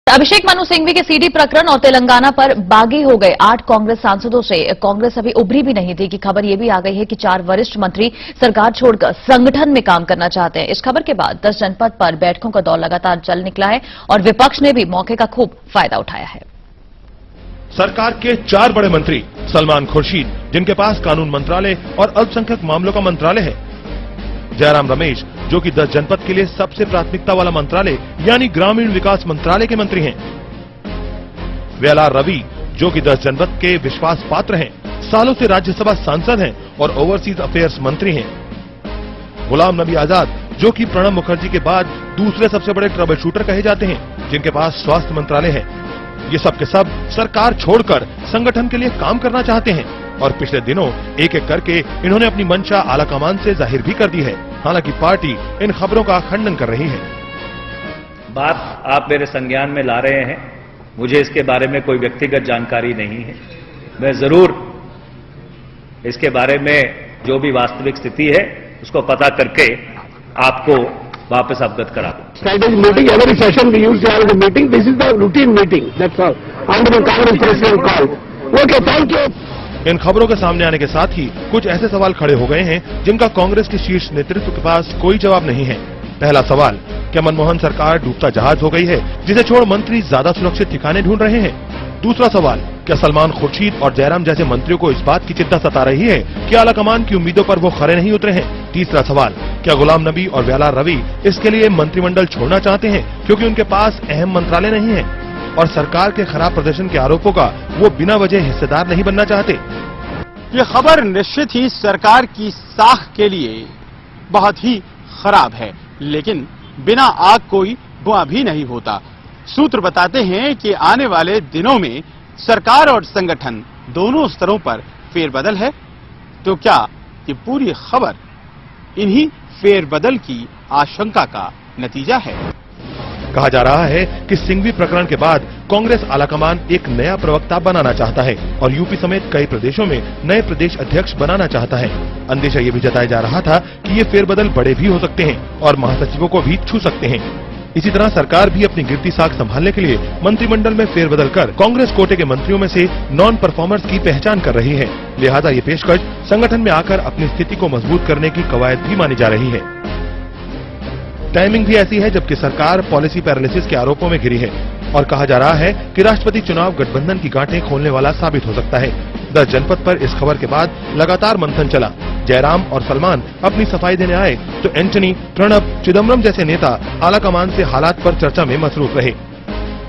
अभिषेक मनु सिंघवी के सीडी प्रकरण और तेलंगाना पर बागी हो गए 8 कांग्रेस सांसदों से कांग्रेस अभी उभरी भी नहीं थी कि खबर यह भी आ गई है कि 4 वरिष्ठ मंत्री सरकार छोड़कर संगठन में काम करना चाहते हैं। इस खबर के बाद 10 जनपद पर बैठकों का दौर लगातार चल निकला है और विपक्ष ने भी मौके का खूब फायदा उठाया है। सरकार के 4 बड़े मंत्री सलमान खुर्शीद, जिनके पास कानून मंत्रालय और अल्पसंख्यक मामलों का मंत्रालय है, जयराम रमेश, जो कि 10 जनपद के लिए सबसे प्राथमिकता वाला मंत्रालय यानी ग्रामीण विकास मंत्रालय के मंत्री हैं, वेलार रवि, जो कि 10 जनपद के विश्वास पात्र हैं, सालों से राज्यसभा सांसद हैं और ओवरसीज अफेयर्स मंत्री हैं, गुलाम नबी आजाद, जो कि प्रणब मुखर्जी के बाद दूसरे सबसे बड़े ट्रबल शूटर कहे जाते हैं, जिनके पास स्वास्थ्य मंत्रालय है। ये सब के सब सरकार छोड़कर संगठन के लिए काम करना चाहते हैं और पिछले दिनों एक एक करके इन्होंने अपनी मंशा आलाकमान से जाहिर भी कर दी है। हालांकि पार्टी इन खबरों का खंडन कर रही है। बात आप मेरे संज्ञान में ला रहे हैं, मुझे इसके बारे में कोई व्यक्तिगत जानकारी नहीं है। मैं जरूर इसके बारे में जो भी वास्तविक स्थिति है उसको पता करके आपको वापस अवगत करा दूं। Strategy meeting, every session we used to have the meeting. This is the routine meeting. That's all. Under the Congress president called. Okay, thank you. इन खबरों के सामने आने के साथ ही कुछ ऐसे सवाल खड़े हो गए हैं जिनका कांग्रेस के शीर्ष नेतृत्व के पास कोई जवाब नहीं है। पहला सवाल, क्या मनमोहन सरकार डूबता जहाज हो गई है जिसे छोड़ मंत्री ज्यादा सुरक्षित ठिकाने ढूंढ रहे हैं? दूसरा सवाल, क्या सलमान खुर्शीद और जयराम जैसे मंत्रियों को इस बात की चिंता सता रही है कि आलाकमान की उम्मीदों पर वो खरे नहीं उतरे हैं? तीसरा सवाल, क्या गुलाम नबी और वेलार रवि इसके लिए मंत्रिमंडल छोड़ना चाहते हैं क्योंकि उनके पास अहम मंत्रालय नहीं है और सरकार के खराब प्रदर्शन के आरोपों का वो बिना वजह हिस्सेदार नहीं बनना चाहते? ये खबर निश्चित ही सरकार की साख के लिए बहुत ही खराब है, लेकिन बिना आग कोई धुआं भी नहीं होता। सूत्र बताते हैं कि आने वाले दिनों में सरकार और संगठन दोनों स्तरों पर फेरबदल है। तो क्या ये पूरी खबर इन्हीं फेरबदल की आशंका का नतीजा है? कहा जा रहा है कि सिंघवी प्रकरण के बाद कांग्रेस आलाकमान एक नया प्रवक्ता बनाना चाहता है और यूपी समेत कई प्रदेशों में नए प्रदेश अध्यक्ष बनाना चाहता है। अंदेशा ये भी जताया जा रहा था कि ये फेरबदल बड़े भी हो सकते हैं और महासचिवों को भी छू सकते हैं। इसी तरह सरकार भी अपनी गिरती साख संभालने के लिए मंत्रिमंडल में फेरबदल कर कांग्रेस कोटे के मंत्रियों में से नॉन परफॉर्मर्स की पहचान कर रही है। लिहाजा ये पेशकश संगठन में आकर अपनी स्थिति को मजबूत करने की कवायद भी मानी जा रही है। टाइमिंग भी ऐसी है जबकि सरकार पॉलिसी पैरालिसिस के आरोपों में घिरी है और कहा जा रहा है कि राष्ट्रपति चुनाव गठबंधन की गांठें खोलने वाला साबित हो सकता है। 10 जनपद पर इस खबर के बाद लगातार मंथन चला। जयराम और सलमान अपनी सफाई देने आए तो एंटनी, प्रणब, चिदम्बरम जैसे नेता आलाकमान से हालात पर चर्चा में मसरूफ रहे।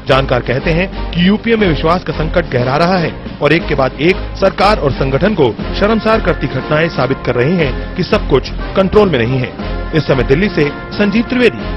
जानकार कहते हैं कि यूपीए में विश्वास का संकट गहरा रहा है और एक के बाद एक सरकार और संगठन को शर्मसार करती घटनाएं साबित कर रही हैं कि सब कुछ कंट्रोल में नहीं है। इस समय दिल्ली से संजीव त्रिवेदी।